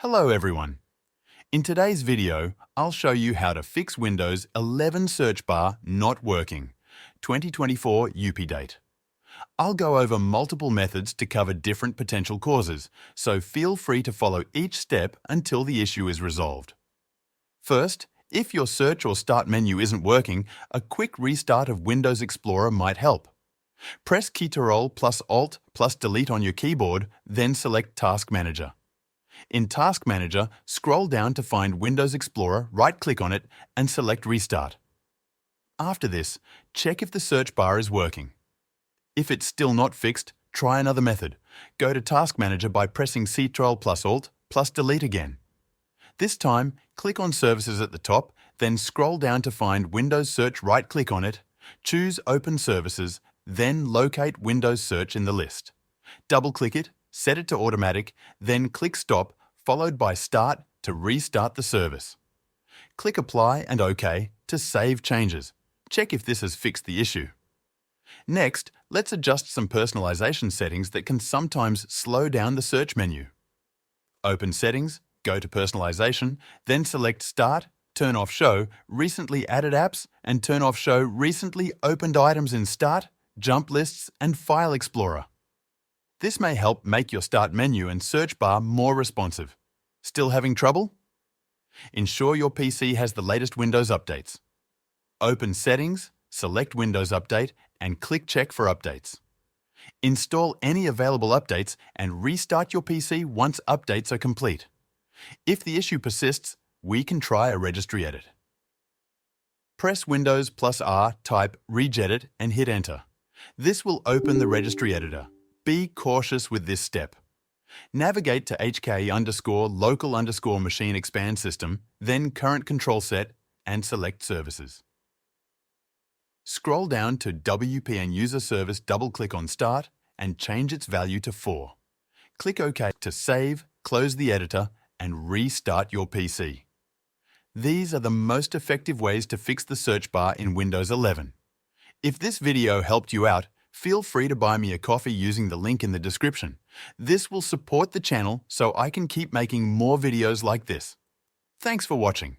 Hello everyone. In today's video, I'll show you how to fix Windows 11 search bar not working, 2024 UP date. I'll go over multiple methods to cover different potential causes, so feel free to follow each step until the issue is resolved. First, if your search or start menu isn't working, a quick restart of Windows Explorer might help. Press Ctrl plus Alt plus Delete on your keyboard, then select Task Manager. In Task Manager, scroll down to find Windows Explorer, right-click on it, and select Restart. After this, check if the search bar is working. If it's still not fixed, try another method. Go to Task Manager by pressing Ctrl plus Alt plus Delete again. This time, click on Services at the top, then scroll down to find Windows Search, right-click on it, choose Open Services, then locate Windows Search in the list. Double-click it, set it to automatic, then click Stop, followed by Start to restart the service. Click Apply and OK to save changes. Check if this has fixed the issue. Next, let's adjust some personalization settings that can sometimes slow down the search menu. Open Settings, go to Personalization, then select Start, turn off Show Recently Added Apps, and turn off Show Recently Opened Items in Start, Jump Lists, and File Explorer. This may help make your start menu and search bar more responsive. Still having trouble? Ensure your PC has the latest Windows updates. Open Settings, select Windows Update, and click Check for updates. Install any available updates and restart your PC once updates are complete. If the issue persists, we can try a registry edit. Press Windows plus R, type regedit, and hit Enter. This will open the registry editor. Be cautious with this step. Navigate to HK_local_machine expand system, then current control set, and select services. Scroll down to WPN user service, double-click on Start, and change its value to 4. Click OK to save, close the editor, and restart your PC. These are the most effective ways to fix the search bar in Windows 11. If this video helped you out, feel free to buy me a coffee using the link in the description. This will support the channel so I can keep making more videos like this. Thanks for watching.